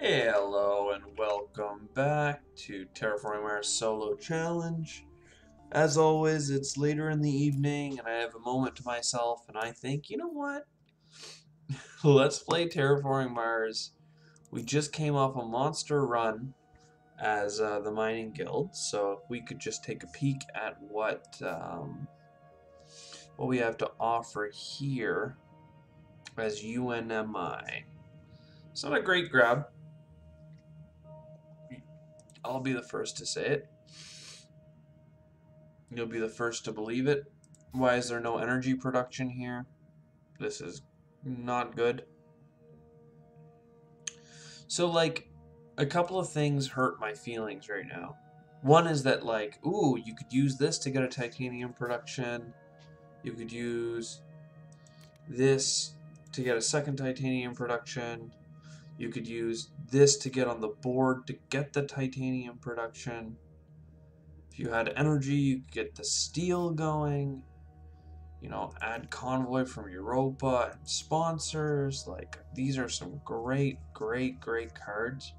Hello and welcome back to Terraforming Mars Solo Challenge. As always, it's later in the evening and I have a moment to myself and I think, you know what? Let's play Terraforming Mars. We just came off a monster run as the Mining Guild, so if we could just take a peek at what we have to offer here as UNMI. It's not a great grab. I'll be the first to say it. You'll be the first to believe it. Why is there no energy production here? This is not good. So, like, a couple of things hurt my feelings right now. One is that, like, ooh, you could use this to get a titanium production. You could use this to get a second titanium production. You could use this to get on the board to get the titanium production. If you had energy, you could get the steel going. You know, add convoy from Europa and sponsors. Like, these are some great cards.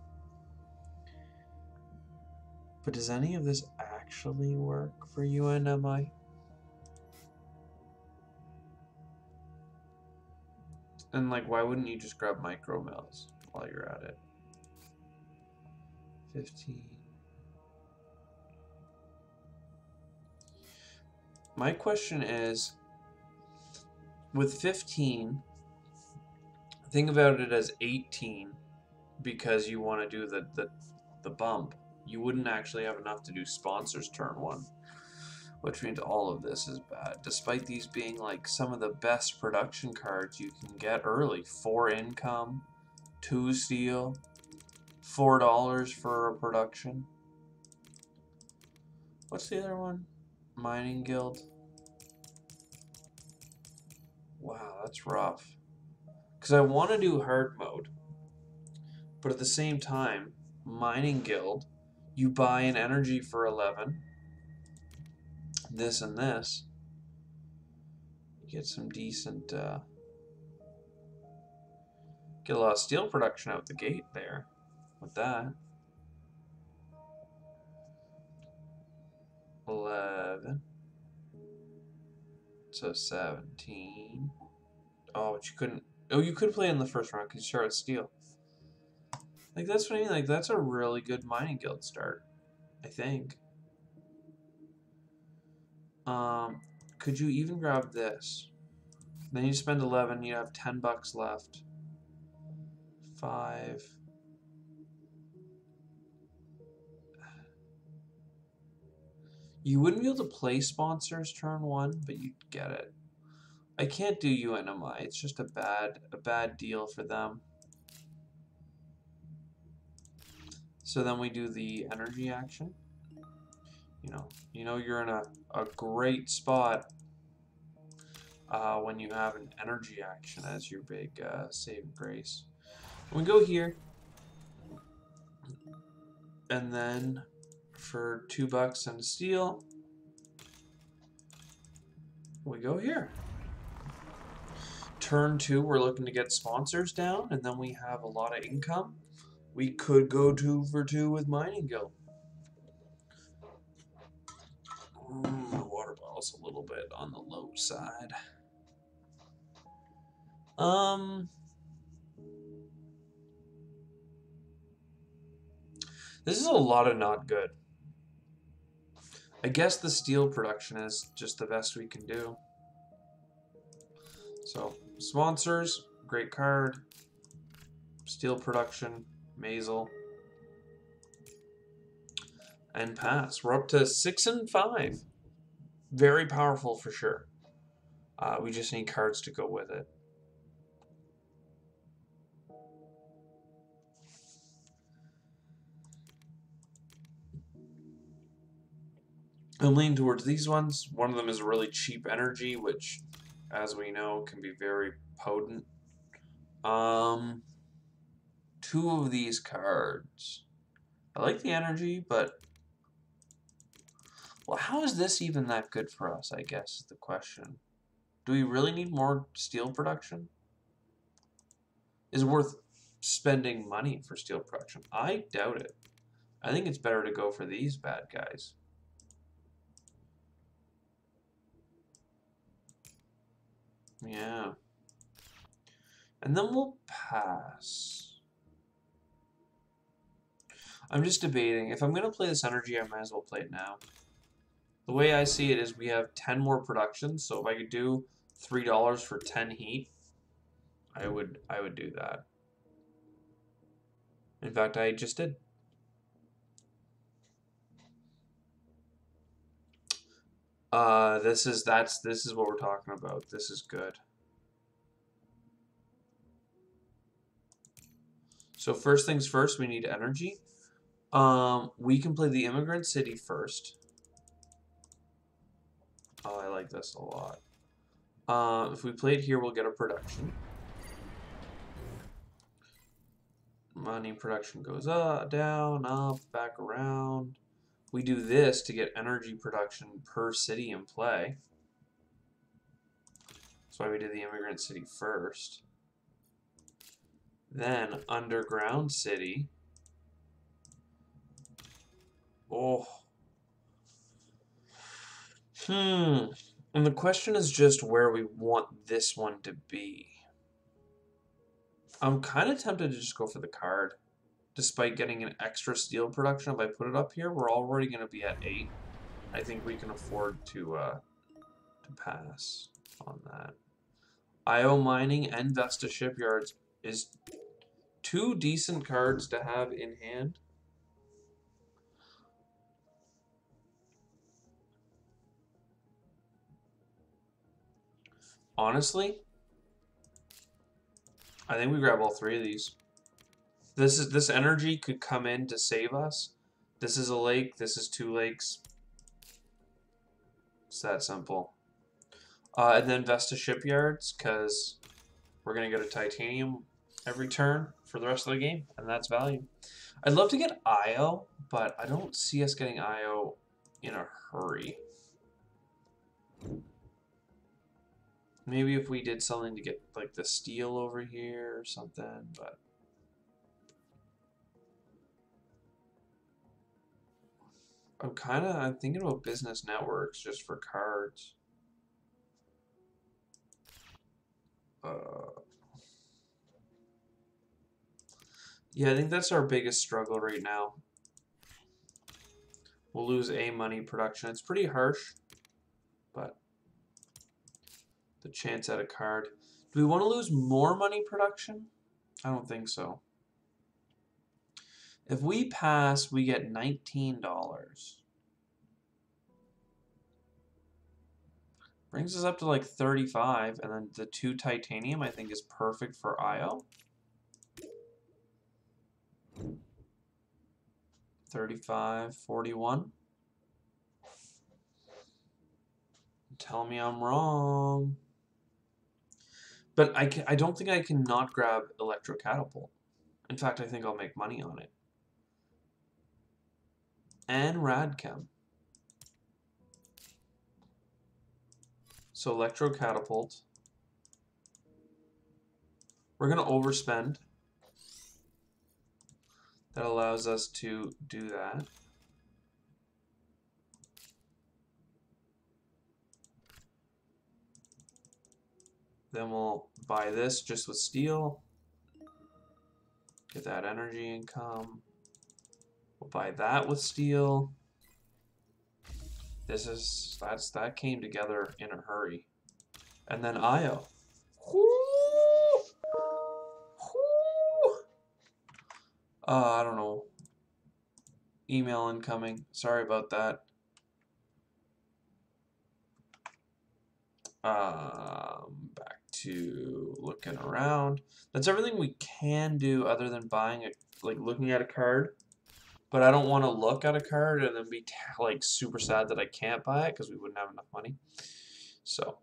But does any of this actually work for UNMI? And, like, why wouldn't you just grab micro mills while you're at it? 15. My question is, with 15, think about it as 18 because you want to do the bump. You wouldn't actually have enough to do sponsors turn 1, which means all of this is bad, despite these being like some of the best production cards you can get early. 4 income, 2 steel, $4 for a production. What's the other one? Mining Guild. Wow, that's rough. Because I want to do hard mode, but at the same time, Mining Guild, you buy an energy for 11, this and this, you get some decent, get a lot of steel production out the gate there with that. 11, so 17. Oh, but you couldn't, oh, you could play in the first round because you start with steel. Like, that's what I mean, like, that's a really good Mining Guild start, I think. Could you even grab this? Then you spend 11, you have $10 left. 5. You wouldn't be able to play sponsors turn 1, but you'd get it. I can't do UNMI. It's just a bad deal for them. So then we do the energy action. You know you're in a great spot when you have an energy action as your big saving grace. We go here, and then for $2 and steel, we go here. Turn 2, we're looking to get sponsors down, and then we have a lot of income. We could go 2 for 2 with Mining Guild. The water bottle's a little bit on the low side. This is a lot of not good. I guess the steel production is just the best we can do. So, sponsors, great card. Steel production, Maisel. And pass. We're up to 6 and 5. Very powerful for sure. We just need cards to go with it. I'm leaning towards these ones. One of them is really cheap energy, which, as we know, can be very potent. 2 of these cards. I like the energy, but... Well, how is this even that good for us, I guess, is the question. Do we really need more steel production? Is it worth spending money for steel production. I doubt it. I think it's better to go for these bad guys. Yeah. And then we'll pass. I'm just debating. If I'm going to play this energy, I might as well play it now. The way I see it is we have 10 more production, so if I could do $3 for 10 heat, I would do that. In fact, I just did. This is what we're talking about. This is good. So first things first, we need energy. We can play the immigrant city first. Oh, I like this a lot. If we play it here, we'll get a production. Money production goes up, down, up, back around. We do this to get energy production per city in play. That's why we did the immigrant city first. Then underground city. Oh. And the question is just where we want this one to be. I'm kind of tempted to just go for the card. Despite getting an extra steel production, if I put it up here, we're already going to be at 8. I think we can afford to pass on that. IO Mining and Vesta Shipyards is 2 decent cards to have in hand. Honestly, I think we grab all 3 of these. This energy could come in to save us. This is a lake. This is 2 lakes. It's that simple. And then Vesta Shipyards, because we're going to get a titanium every turn for the rest of the game, and that's value. I'd love to get IO, but I don't see us getting IO in a hurry. Maybe if we did something to get like the steel over here or something, but I'm thinking about business networks just for cards. Yeah, I think that's our biggest struggle right now. We'll lose a money production. It's pretty harsh, but the chance at a card. Do we want to lose more money production? I don't think so. If we pass, we get $19. Brings us up to like 35, and then the 2 titanium I think is perfect for IO. 35, 41. Tell me I'm wrong. But I don't think I can not grab Electro Catapult. In fact, I think I'll make money on it. And Radchem. So Electro Catapult. We're going to overspend. That allows us to do that. Then we'll buy this just with steel. Get that energy income. We'll buy that with steel. That came together in a hurry. And then IO. I don't know. Email incoming. Sorry about that. Back to looking around. That's everything we can do other than buying it, like looking at a card. But I don't want to look at a card and then be like super sad that I can't buy it because we wouldn't have enough money. So,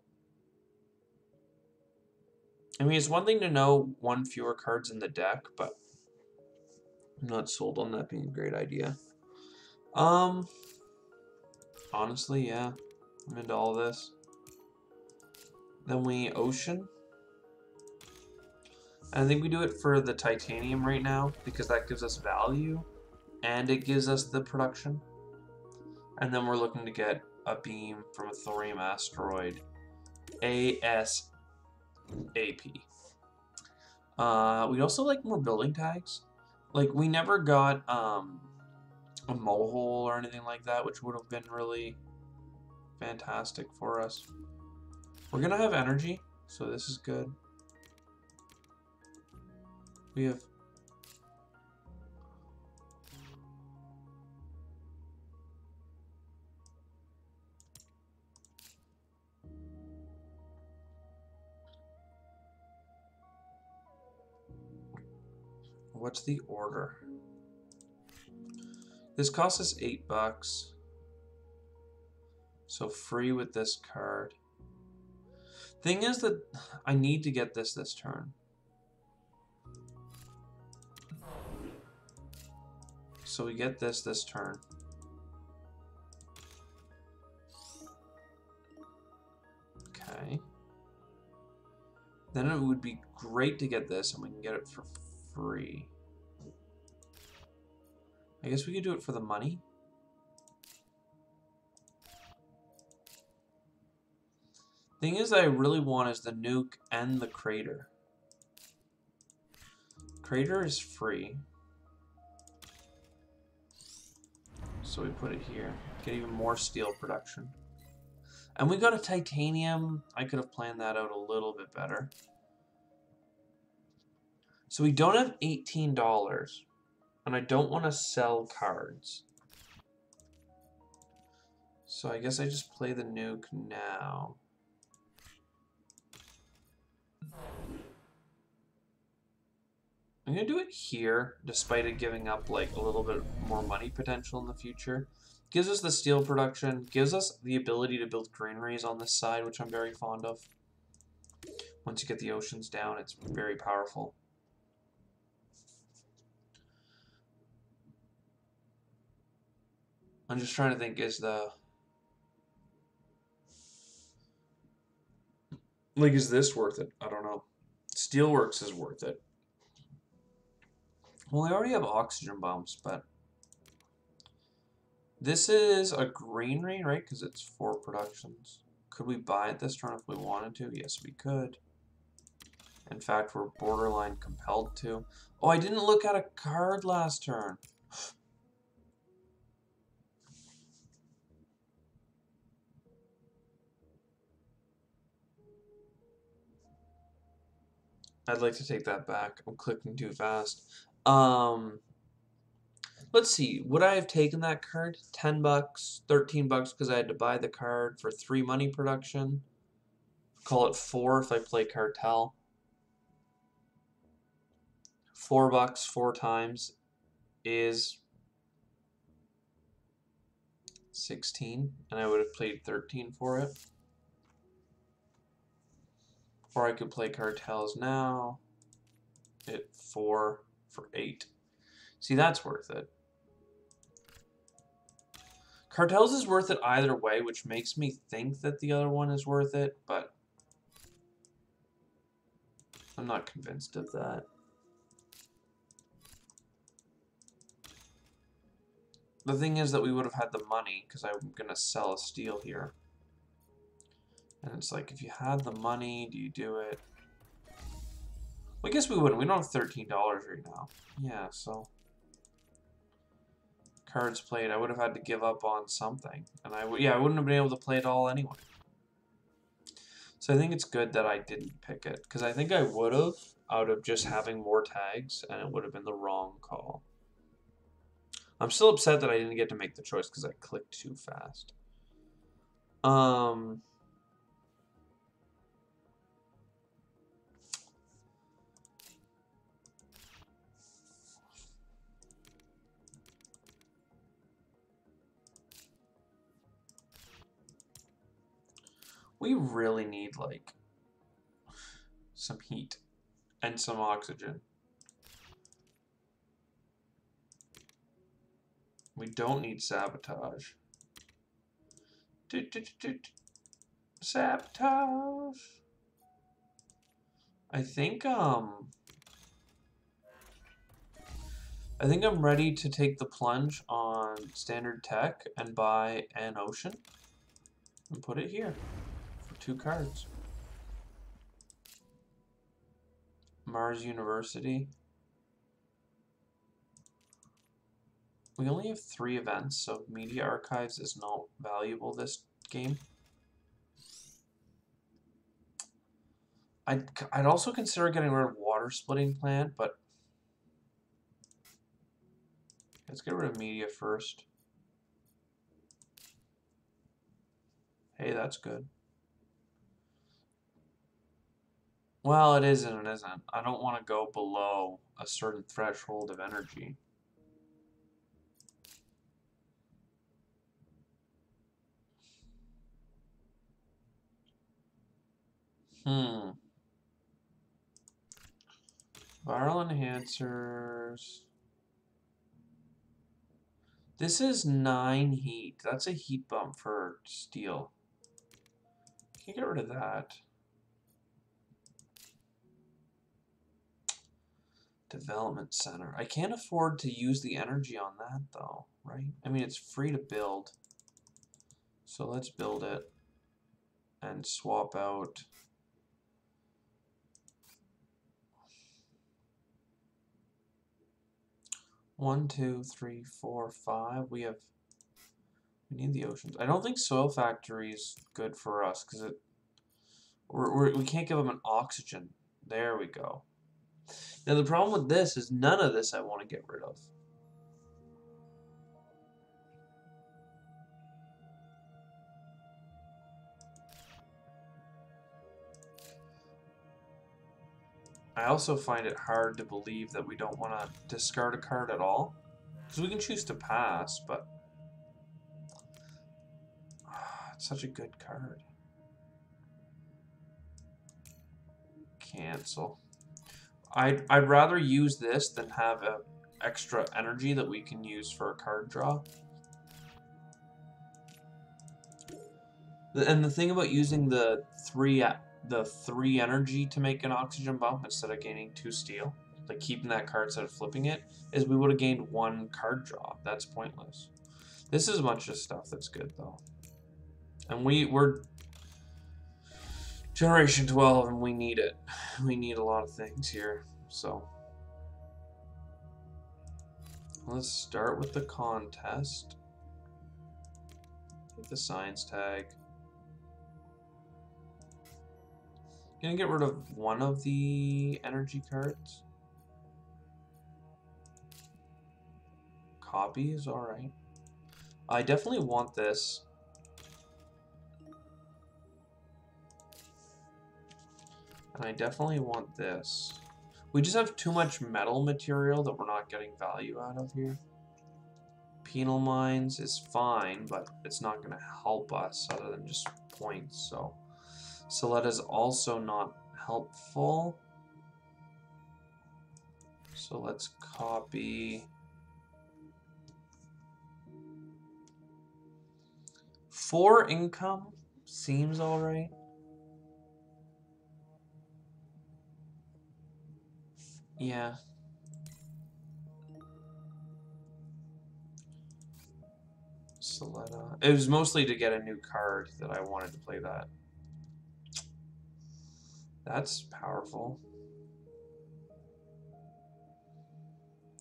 I mean, it's one thing to know 1 fewer cards in the deck, but I'm not sold on that being a great idea. Honestly, yeah, I'm into all this. Then we ocean. And I think we do it for the titanium right now because that gives us value and it gives us the production. And then we're looking to get a beam from a thorium asteroid, ASAP. We'd also like more building tags. Like, we never got a mohole or anything like that, which would have been really fantastic for us. We're gonna have energy, so this is good. We have... What's the order? This costs us $8. So free with this card. Thing is that I need to get this turn. So we get this turn. Okay. Then it would be great to get this and we can get it for free. I guess we could do it for the money. Thing is that I really want is the nuke and the crater. Crater is free. So we put it here. Get even more steel production. And we got a titanium. I could have planned that out a little bit better. So we don't have $18. And I don't want to sell cards. So I guess I just play the nuke now. I'm going to do it here, despite it giving up like a little bit more money potential in the future. Gives us the steel production, gives us the ability to build granaries on this side, which I'm very fond of. Once you get the oceans down, it's very powerful. I'm just trying to think, is this worth it? I don't know. Steelworks is worth it. Well, I already have oxygen bumps, but this is a granary, right? Because it's 4 productions. Could we buy it this turn if we wanted to? Yes, we could. In fact, we're borderline compelled to. Oh, I didn't look at a card last turn. I'd like to take that back. I'm clicking too fast. Let's see. Would I have taken that card? $10, $13 because I had to buy the card for 3 money production. Call it 4 if I play Cartel. $4 4 times is 16, and I would have played 13 for it. Or I could play Cartels now. At 4 for 8. See, that's worth it. Cartels is worth it either way, which makes me think that the other one is worth it, but I'm not convinced of that. The thing is that we would have had the money, because I'm going to sell a steel here. And it's like, if you had the money, do you do it? Well, I guess we wouldn't. We don't have $13 right now. Yeah, so... Cards played, I would have had to give up on something. And I wouldn't have been able to play it all anyway. So I think it's good that I didn't pick it. Because I think I would have, out of just having more tags, and it would have been the wrong call. I'm still upset that I didn't get to make the choice because I clicked too fast. We really need, like, some heat and some oxygen. We don't need sabotage. Sabotage. I think, I think I'm ready to take the plunge on standard tech and buy an ocean and put it here for 2 cards. Mars University. We only have 3 events, so media archives is not valuable this game. I'd also consider getting rid of water splitting plant, but let's get rid of media first. Hey, that's good. Well, it is and it isn't. I don't want to go below a certain threshold of energy. Viral enhancers. This is 9 heat. That's a heat bump for steel. Can you get rid of that? Development center. I can't afford to use the energy on that though, right? I mean, it's free to build. So let's build it and swap out. One, two, three, four, five. We need the oceans. I don't think soil factory is good for us because we can't give them an oxygen. There we go. Now the problem with this is none of this I want to get rid of. I also find it hard to believe that we don't want to discard a card at all. Because we can choose to pass, but it's such a good card. Cancel. I'd rather use this than have a extra energy that we can use for a card draw. And the thing about using the three energy to make an oxygen bump instead of gaining 2 steel, like keeping that card instead of flipping it, is we would have gained 1 card draw. That's pointless. This is a bunch of stuff that's good though. And we're Generation 12 and we need it. We need a lot of things here. So let's start with the contest. Get the science tag. Gonna get rid of one of the energy cards. Copy is alright. I definitely want this. And I definitely want this. We just have too much metal material that we're not getting value out of here. Penal mines is fine, but it's not going to help us other than just points. So that is also not helpful. So let's copy 4 income. Seems alright. Yeah. Soletta. It was mostly to get a new card that I wanted to play that. That's powerful.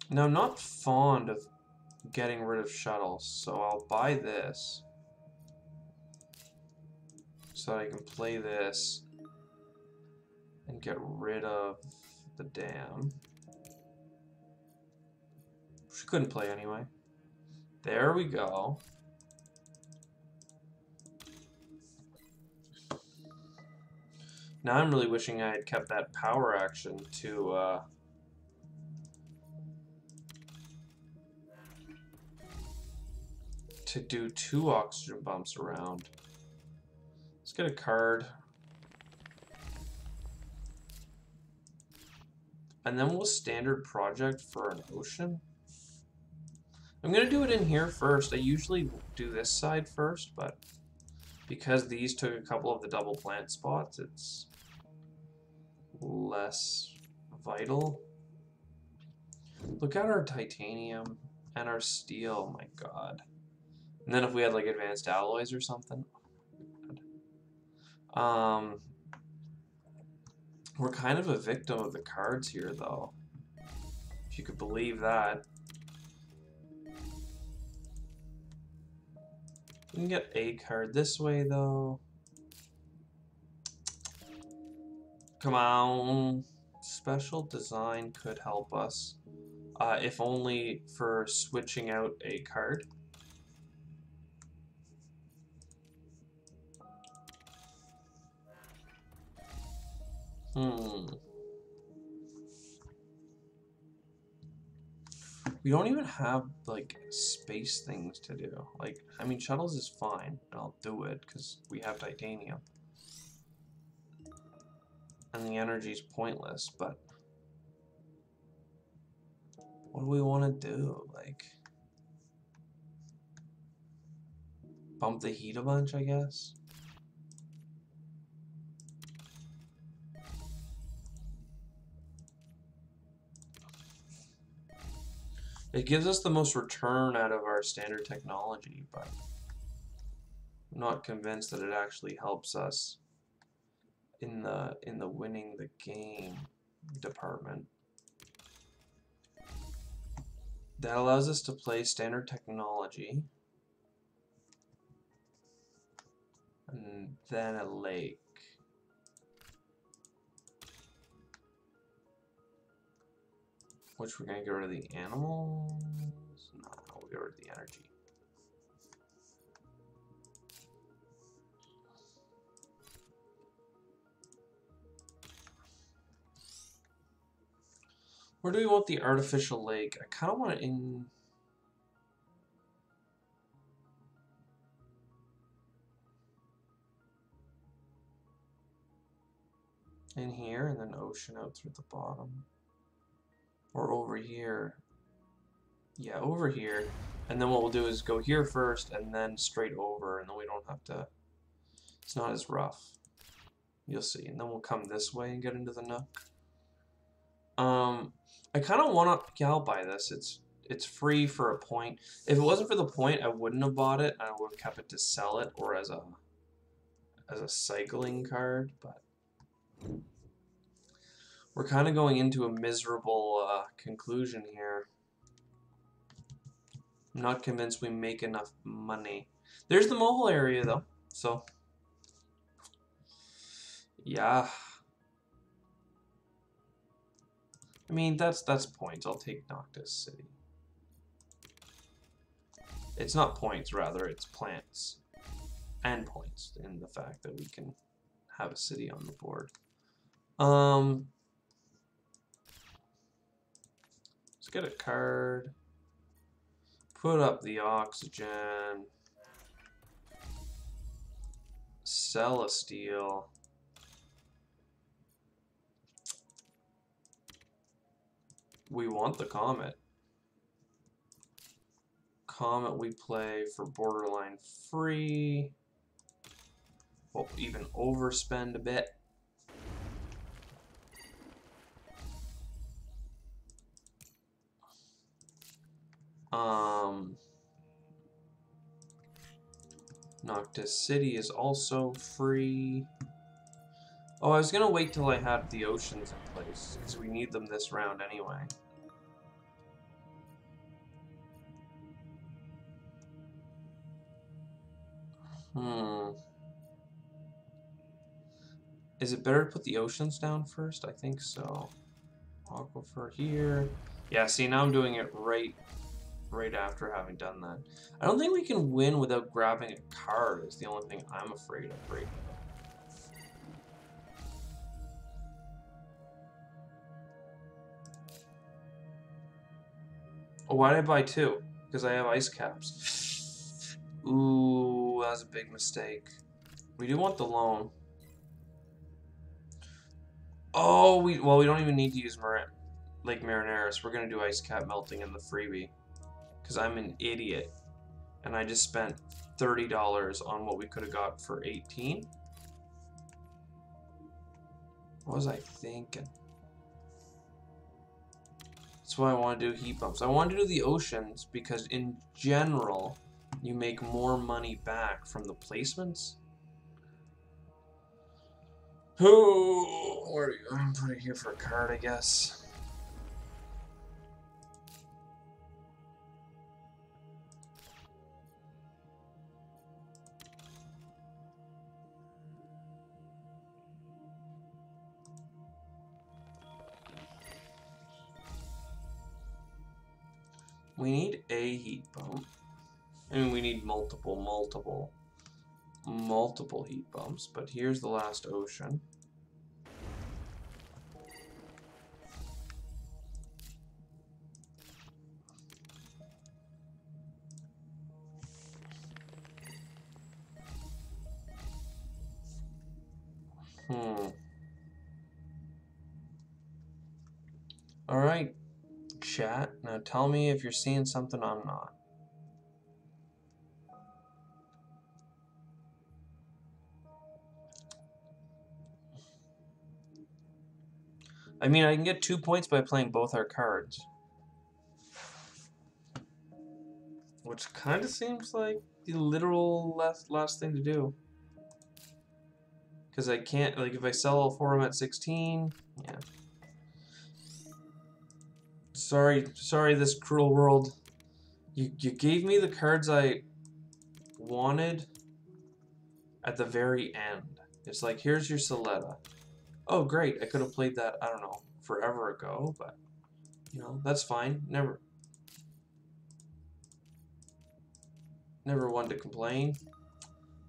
Now, I'm not fond of getting rid of shuttles, so I'll buy this. So I can play this and get rid of the dam. She couldn't play anyway. There we go. Now I'm really wishing I had kept that power action to do 2 oxygen bumps around. Let's get a card. And then we'll standard project for an ocean. I'm going to do it in here first. I usually do this side first, but because these took a couple of the double plant spots, it's less vital. Look at our titanium and our steel, my god. And then if we had like advanced alloys or something. We're kind of a victim of the cards here though. If you could believe that. We can get a card this way though. Come on. Special design could help us. If only for switching out a card. We don't even have, like, space things to do. Like, I mean, shuttles is fine. I'll do it, because we have titanium. And the energy's pointless, but... what do we want to do? Like... bump the heat a bunch, I guess? It gives us the most return out of our standard technology, but I'm not convinced that it actually helps us in the winning the game department. That allows us to play standard technology and then a lake. Which we're gonna get rid of the animals? No, we'll get rid of the energy. Where do we want the artificial lake? I kind of want it in... in here, and then ocean out through the bottom. Or over here. Yeah, over here. And then what we'll do is go here first, and then straight over, and then we don't have to... it's not as rough. You'll see. And then we'll come this way and get into the nook. I kind of want to... yeah, I'll buy this. It's free for a point. If it wasn't for the point, I wouldn't have bought it. I would have kept it to sell it, or as a cycling card, but... we're kind of going into a miserable conclusion here. I'm not convinced we make enough money. There's the mobile area, though, so... yeah. I mean, that's points. I'll take Noctis City. It's not points, rather, it's plants. And points in the fact that we can have a city on the board. Let's get a card. Put up the oxygen. Sell a steel. We want the comet. Comet we play for borderline free. We'll even overspend a bit. Noctis City is also free. Oh, I was gonna wait till I had the oceans in place, because we need them this round anyway. Is it better to put the oceans down first? I think so. Aquifer here. Yeah, see, now I'm doing it right after having done that. I don't think we can win without grabbing a card, is the only thing I'm afraid of right now. Oh, why did I buy two? Because I have ice caps. Ooh, that was a big mistake. We do want the loan. Oh, we don't even need to use Lake Marineris. We're gonna do ice cap melting in the freebie. Because I'm an idiot. And I just spent $30 on what we could have got for 18. What was I thinking? That's why I want to do heat bumps. I want to do the oceans because in general, you make more money back from the placements. Where are you? I'm putting it here for a card, I guess. We need a heat bump. I mean, we need multiple heat bumps, but here's the last ocean. Alright, chat. Now tell me if you're seeing something I'm not. I mean, I can get 2 points by playing both our cards. Which kind of seems like the literal last thing to do. Because I can't, like, if I sell all 4 of them at 16, yeah. Sorry, this cruel world. You gave me the cards I wanted at the very end. It's like, here's your Soletta. Oh, great, I could have played that, I don't know, forever ago, but, you know, that's fine. Never one to complain.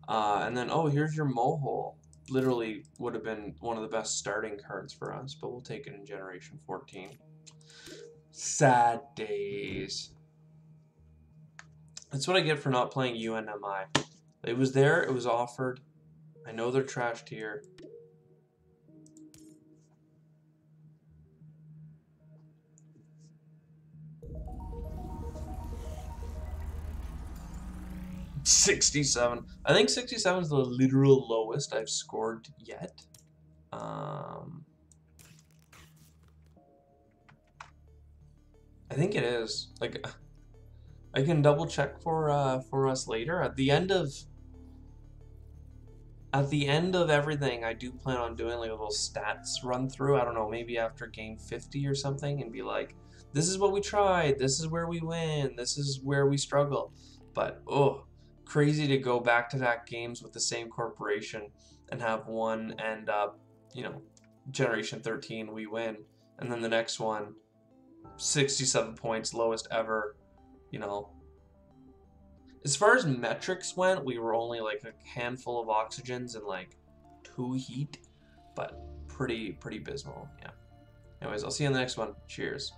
And then, oh, here's your Mohole. Literally would have been one of the best starting cards for us, but we'll take it in Generation 14. Sad days. That's what I get for not playing UNMI. It was there, it was offered. I know they're trashed here. $67. I think 67 is the literal lowest I've scored yet. I think it is. Like, I can double check for us later. At the end of everything, I do plan on doing like a little stats run through. I don't know, maybe after game 50 or something, and be like, this is what we tried, this is where we win, this is where we struggle. But oh, crazy to go back-to-back games with the same corporation and have one end up, you know, Generation 13 we win, and then the next one 67 points, lowest ever, you know. As far as metrics went, we were only like a handful of oxygens and like 2 heat, but pretty abysmal, yeah. Anyways, I'll see you in the next one. Cheers.